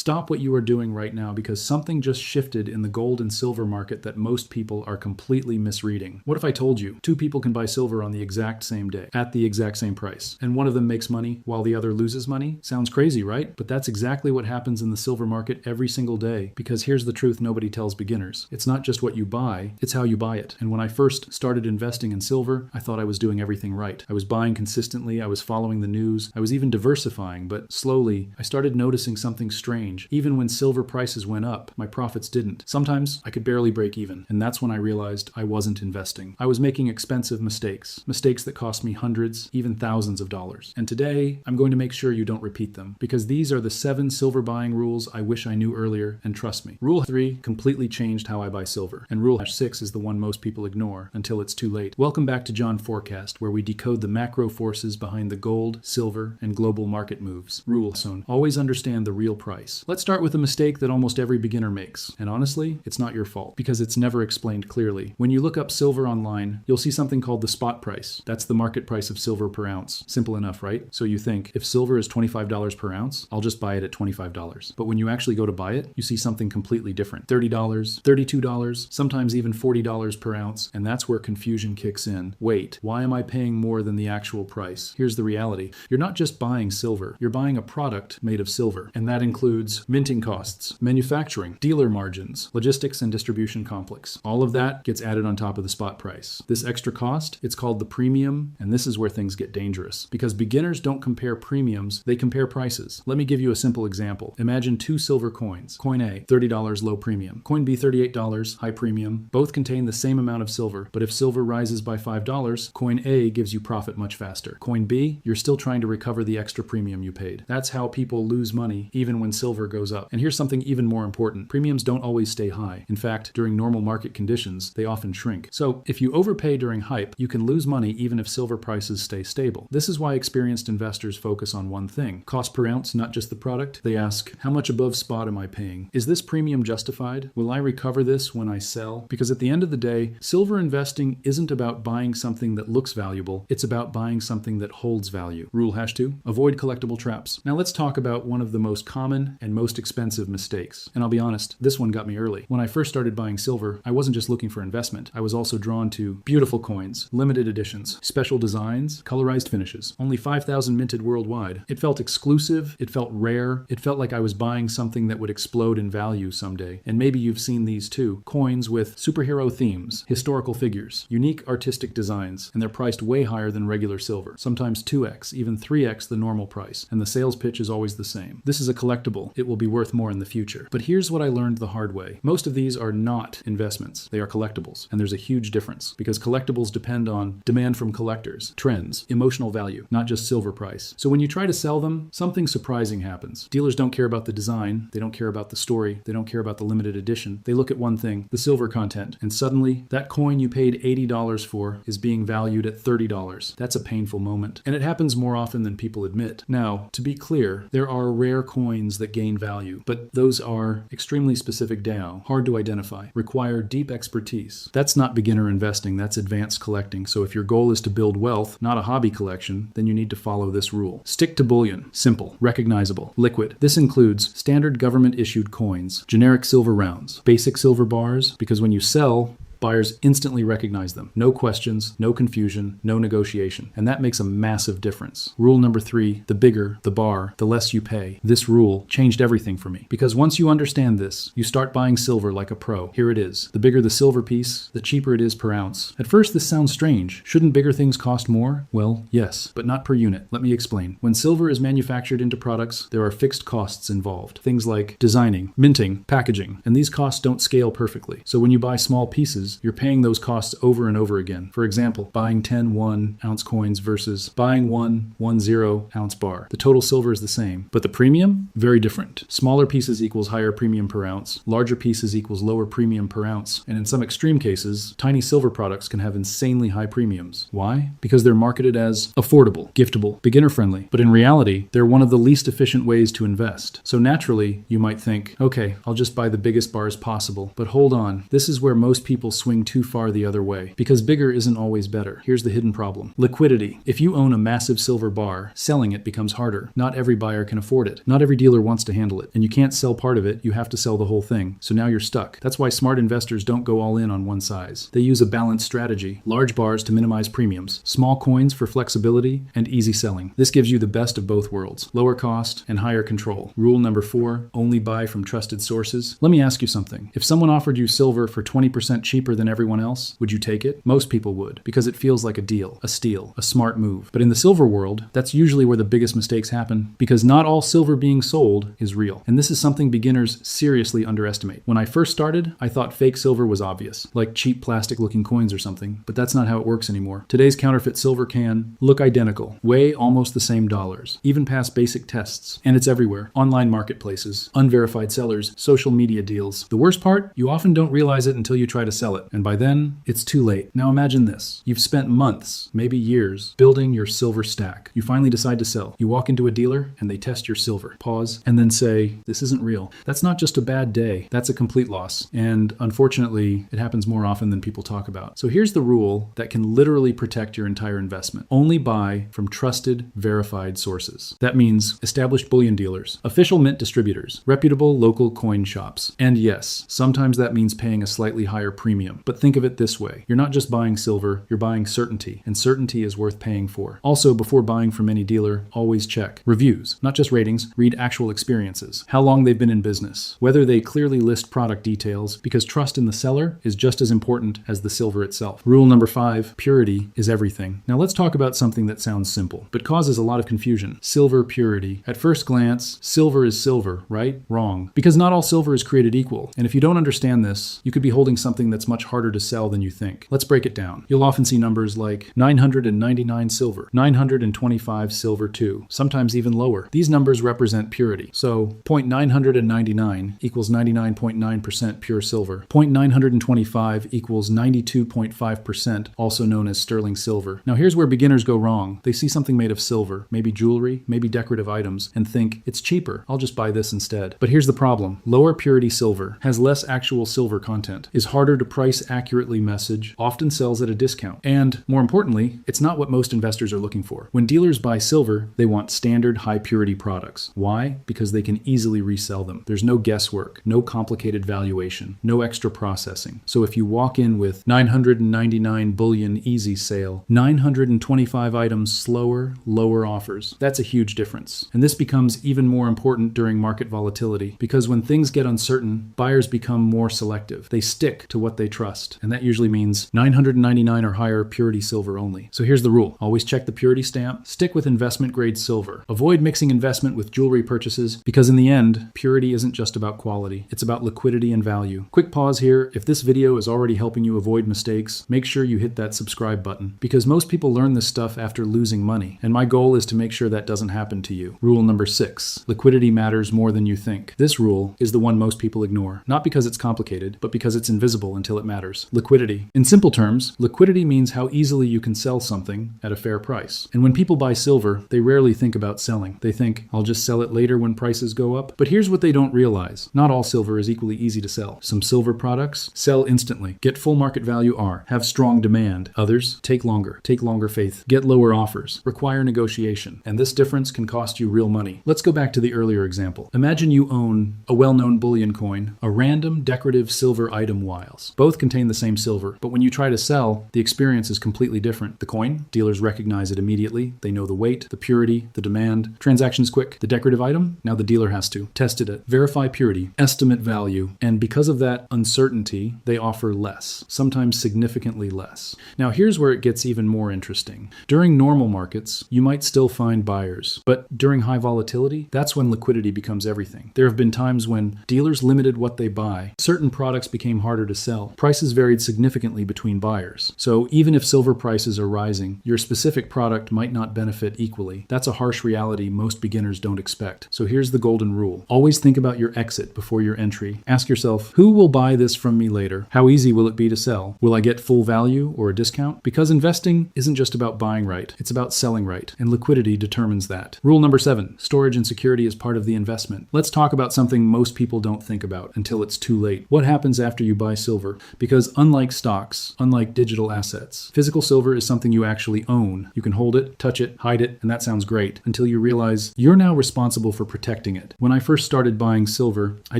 Stop what you are doing right now because something just shifted in the gold and silver market that most people are completely misreading. What if I told you two people can buy silver on the exact same day at the exact same price, and one of them makes money while the other loses money? Sounds crazy, right? But that's exactly what happens in the silver market every single day, because here's the truth nobody tells beginners. It's not just what you buy, it's how you buy it. And when I first started investing in silver, I thought I was doing everything right. I was buying consistently, I was following the news, I was even diversifying, but slowly I started noticing something strange. Even when silver prices went up, my profits didn't. Sometimes I could barely break even, and that's when I realized I wasn't investing. I was making expensive mistakes that cost me hundreds, even thousands of dollars. And today, I'm going to make sure you don't repeat them, because these are the 7 silver buying rules I wish I knew earlier, and trust me. Rule 3 completely changed how I buy silver, and Rule 6 is the one most people ignore until it's too late. Welcome back to John Forecast, where we decode the macro forces behind the gold, silver, and global market moves. Rule 7: always understand the real price. Let's start with a mistake that almost every beginner makes, and honestly, it's not your fault, because it's never explained clearly. When you look up silver online, you'll see something called the spot price. That's the market price of silver per ounce. Simple enough, right? So you think, if silver is $25 per ounce, I'll just buy it at $25. But when you actually go to buy it, you see something completely different. $30, $32, sometimes even $40 per ounce, and that's where confusion kicks in. Wait, why am I paying more than the actual price? Here's the reality. You're not just buying silver, you're buying a product made of silver, and that includes minting costs, manufacturing, dealer margins, logistics and distribution complex. All of that gets added on top of the spot price. This extra cost, it's called the premium, and this is where things get dangerous, because beginners don't compare premiums, they compare prices. Let me give you a simple example. Imagine 2 silver coins. Coin A, $30 low premium. Coin B, $38 high premium. Both contain the same amount of silver, but if silver rises by $5, coin A gives you profit much faster. Coin B, you're still trying to recover the extra premium you paid. That's how people lose money even when silver goes up. And here's something even more important. Premiums don't always stay high. In fact, during normal market conditions, they often shrink. So if you overpay during hype, you can lose money even if silver prices stay stable. This is why experienced investors focus on one thing: cost per ounce, not just the product. They ask, how much above spot am I paying? Is this premium justified? Will I recover this when I sell? Because at the end of the day, silver investing isn't about buying something that looks valuable. It's about buying something that holds value. Rule #2, avoid collectible traps. Now let's talk about one of the most common and most expensive mistakes. And I'll be honest, this one got me early. When I first started buying silver, I wasn't just looking for investment. I was also drawn to beautiful coins, limited editions, special designs, colorized finishes. Only 5,000 minted worldwide. It felt exclusive, it felt rare, it felt like I was buying something that would explode in value someday. And maybe you've seen these too. Coins with superhero themes, historical figures, unique artistic designs, and they're priced way higher than regular silver. Sometimes 2x, even 3x the normal price. And the sales pitch is always the same. This is a collectible. It will be worth more in the future. But here's what I learned the hard way. Most of these are not investments. They are collectibles. And there's a huge difference, because collectibles depend on demand from collectors, trends, emotional value, not just silver price. So when you try to sell them, something surprising happens. Dealers don't care about the design. They don't care about the story. They don't care about the limited edition. They look at one thing, the silver content, and suddenly that coin you paid $80 for is being valued at $30. That's a painful moment. And it happens more often than people admit. Now, to be clear, there are rare coins that gain value, but those are extremely specific DAO, hard to identify, require deep expertise. That's not beginner investing, that's advanced collecting. So if your goal is to build wealth, not a hobby collection, then you need to follow this rule. Stick to bullion. Simple, recognizable, liquid. This includes standard government-issued coins, generic silver rounds, basic silver bars, because when you sell, buyers instantly recognize them. No questions, no confusion, no negotiation. And that makes a massive difference. Rule #3, the bigger the bar, the less you pay. This rule changed everything for me. Because once you understand this, you start buying silver like a pro. Here it is. The bigger the silver piece, the cheaper it is per ounce. At first, this sounds strange. Shouldn't bigger things cost more? Well, yes, but not per unit. Let me explain. When silver is manufactured into products, there are fixed costs involved. Things like designing, minting, packaging, and these costs don't scale perfectly. So when you buy small pieces, you're paying those costs over and over again. For example, buying 10 1-ounce coins versus buying 1 0-ounce bar. The total silver is the same, but the premium? Very different. Smaller pieces equals higher premium per ounce. Larger pieces equals lower premium per ounce. And in some extreme cases, tiny silver products can have insanely high premiums. Why? Because they're marketed as affordable, giftable, beginner-friendly. But in reality, they're one of the least efficient ways to invest. So naturally, you might think, okay, I'll just buy the biggest bars possible. But hold on, this is where most people swing too far the other way, because bigger isn't always better. Here's the hidden problem. Liquidity. If you own a massive silver bar, selling it becomes harder. Not every buyer can afford it. Not every dealer wants to handle it. And you can't sell part of it, you have to sell the whole thing. So now you're stuck. That's why smart investors don't go all in on one size. They use a balanced strategy. Large bars to minimize premiums, small coins for flexibility, and easy selling. This gives you the best of both worlds. Lower cost and higher control. Rule number 4, only buy from trusted sources. Let me ask you something. If someone offered you silver for 20% cheaper than everyone else, would you take it? Most people would, because it feels like a deal, a steal, a smart move. But in the silver world, that's usually where the biggest mistakes happen, because not all silver being sold is real. And this is something beginners seriously underestimate. When I first started, I thought fake silver was obvious, like cheap plastic-looking coins or something, but that's not how it works anymore. Today's counterfeit silver can look identical, weigh almost the same dollars, even pass basic tests, and it's everywhere. Online marketplaces, unverified sellers, social media deals. The worst part, you often don't realize it until you try to sell it, and by then, it's too late. Now imagine this. You've spent months, maybe years, building your silver stack. You finally decide to sell. You walk into a dealer, and they test your silver. Pause, and then say, this isn't real. That's not just a bad day, that's a complete loss. And unfortunately, it happens more often than people talk about. So here's the rule that can literally protect your entire investment. Only buy from trusted, verified sources. That means established bullion dealers, official mint distributors, reputable local coin shops. And yes, sometimes that means paying a slightly higher premium. But think of it this way. You're not just buying silver, you're buying certainty, and certainty is worth paying for. Also, before buying from any dealer, always check reviews, not just ratings, read actual experiences, how long they've been in business, whether they clearly list product details, because trust in the seller is just as important as the silver itself. Rule number 5, purity is everything. Now let's talk about something that sounds simple, but causes a lot of confusion. Silver purity. At first glance, silver is silver, right? Wrong. Because not all silver is created equal. And if you don't understand this, you could be holding something that's much harder to sell than you think. Let's break it down. You'll often see numbers like 999 silver, 925 silver 2, sometimes even lower. These numbers represent purity. So 0.999 equals 99.9% pure silver. 0.925 equals 92.5%, also known as sterling silver. Now here's where beginners go wrong. They see something made of silver, maybe jewelry, maybe decorative items, and think, it's cheaper, I'll just buy this instead. But here's the problem. Lower purity silver has less actual silver content, is harder to price accurately message, often sells at a discount. And more importantly, it's not what most investors are looking for. When dealers buy silver, they want standard high purity products. Why? Because they can easily resell them. There's no guesswork, no complicated valuation, no extra processing. So if you walk in with 999 bullion easy sale, 925 items slower, lower offers, that's a huge difference. And this becomes even more important during market volatility, because when things get uncertain, buyers become more selective. They stick to what they trust. And that usually means 999 or higher purity silver only. So here's the rule. Always check the purity stamp. Stick with investment grade silver. Avoid mixing investment with jewelry purchases, because in the end, purity isn't just about quality. It's about liquidity and value. Quick pause here. If this video is already helping you avoid mistakes, make sure you hit that subscribe button, because most people learn this stuff after losing money. And my goal is to make sure that doesn't happen to you. Rule number 6. Liquidity matters more than you think. This rule is the one most people ignore, not because it's complicated, but because it's invisible until it matters. Liquidity. In simple terms, liquidity means how easily you can sell something at a fair price. And when people buy silver, they rarely think about selling. They think, I'll just sell it later when prices go up. But here's what they don't realize. Not all silver is equally easy to sell. Some silver products sell instantly, get full market value R, have strong demand. Others take longer faith, get lower offers, require negotiation. And this difference can cost you real money. Let's go back to the earlier example. Imagine you own a well-known bullion coin, a random decorative silver item Wiles. Both contain the same silver, but when you try to sell, the experience is completely different. The coin, dealers recognize it immediately. They know the weight, the purity, the demand. Transaction's quick. The decorative item, now the dealer has to test it, verify purity, estimate value, and because of that uncertainty, they offer less, sometimes significantly less. Now here's where it gets even more interesting. During normal markets, you might still find buyers, but during high volatility, that's when liquidity becomes everything. There have been times when dealers limited what they buy. Certain products became harder to sell. Prices varied significantly between buyers. So even if silver prices are rising, your specific product might not benefit equally. That's a harsh reality most beginners don't expect. So here's the golden rule. Always think about your exit before your entry. Ask yourself, who will buy this from me later? How easy will it be to sell? Will I get full value or a discount? Because investing isn't just about buying right, it's about selling right, and liquidity determines that. Rule number 7, storage and security is part of the investment. Let's talk about something most people don't think about until it's too late. What happens after you buy silver? Because unlike stocks, unlike digital assets, physical silver is something you actually own. You can hold it, touch it, hide it, and that sounds great until you realize you're now responsible for protecting it. When I first started buying silver, I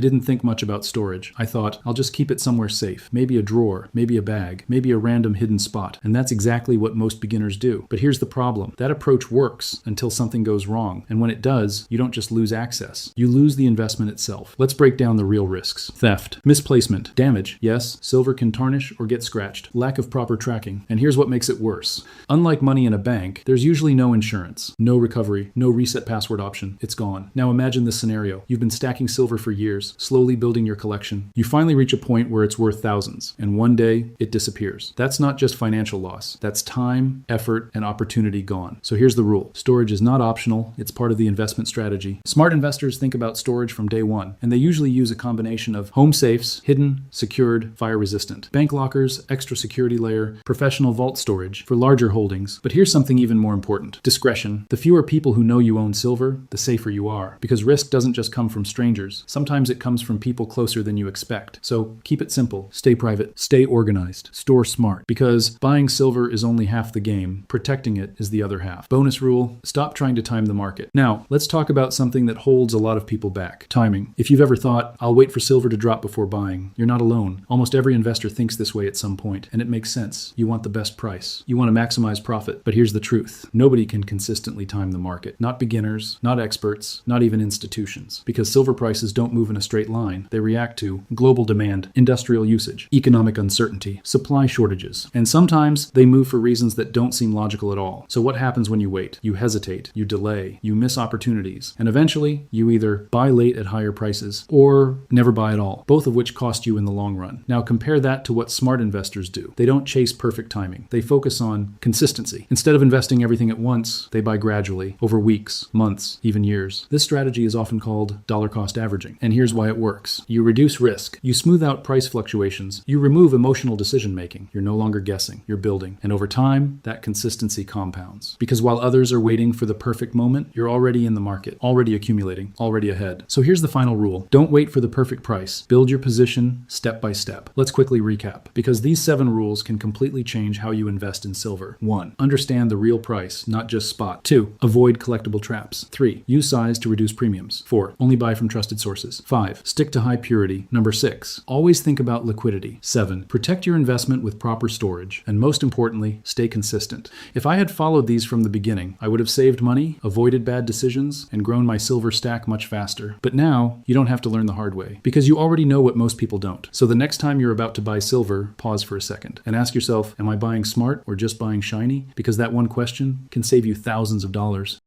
didn't think much about storage. I thought, I'll just keep it somewhere safe. Maybe a drawer, maybe a bag, maybe a random hidden spot. And that's exactly what most beginners do. But here's the problem. That approach works until something goes wrong. And when it does, you don't just lose access. You lose the investment itself. Let's break down the real risks. Theft, misplacement, damage. Yes, silver can tarnish or get scratched. Lack of proper tracking. And here's what makes it worse. Unlike money in a bank, there's usually no insurance, no recovery, no reset password option. It's gone. Now imagine this scenario. You've been stacking silver for years, slowly building your collection. You finally reach a point where it's worth thousands, and one day it disappears. That's not just financial loss. That's time, effort, and opportunity gone. So here's the rule. Storage is not optional. It's part of the investment strategy. Smart investors think about storage from day one, and they usually use a combination of home safes, hidden, secured, fire resistant, bank lockers, extra security layer, professional vault storage for larger holdings. But here's something even more important. Discretion. The fewer people who know you own silver, the safer you are. Because risk doesn't just come from strangers. Sometimes it comes from people closer than you expect. So keep it simple. Stay private. Stay organized. Store smart. Because buying silver is only half the game. Protecting it is the other half. Bonus rule, stop trying to time the market. Now, let's talk about something that holds a lot of people back. Timing. If you've ever thought, I'll wait for silver to drop before buying, you're not alone. Almost every investor thinks this way at some point, and it makes sense. You want the best price. You want to maximize profit. But here's the truth. Nobody can consistently time the market. Not beginners, not experts, not even institutions. Because silver prices don't move in a straight line. They react to global demand, industrial usage, economic uncertainty, supply shortages. And sometimes they move for reasons that don't seem logical at all. So what happens when you wait? You hesitate, you delay, you miss opportunities, and eventually you either buy late at higher prices or never buy at all, both of which cost you in the long run. Now compare that to what smart investors do. They don't chase perfect timing. They focus on consistency. Instead of investing everything at once, they buy gradually, over weeks, months, even years. This strategy is often called dollar cost averaging. And here's why it works. You reduce risk. You smooth out price fluctuations. You remove emotional decision making. You're no longer guessing. You're building. And over time, that consistency compounds. Because while others are waiting for the perfect moment, you're already in the market, already accumulating, already ahead. So here's the final rule. Don't wait for the perfect price. Build your position step by step. Let's quickly recap. Because these 7 rules can completely change how you invest in silver. 1. Understand the real price, not just spot. 2. Avoid collectible traps. 3. Use size to reduce premiums. 4. Only buy from trusted sources. 5. Stick to high purity. Number 6. Always think about liquidity. 7. Protect your investment with proper storage. And most importantly, stay consistent. If I had followed these from the beginning, I would have saved money, avoided bad decisions, and grown my silver stack much faster. But now, you don't have to learn the hard way, because you already know what most people don't. So the next time you're about to buy silver, pause for a second and ask yourself, am I buying smart or just buying shiny? Because that one question can save you thousands of dollars.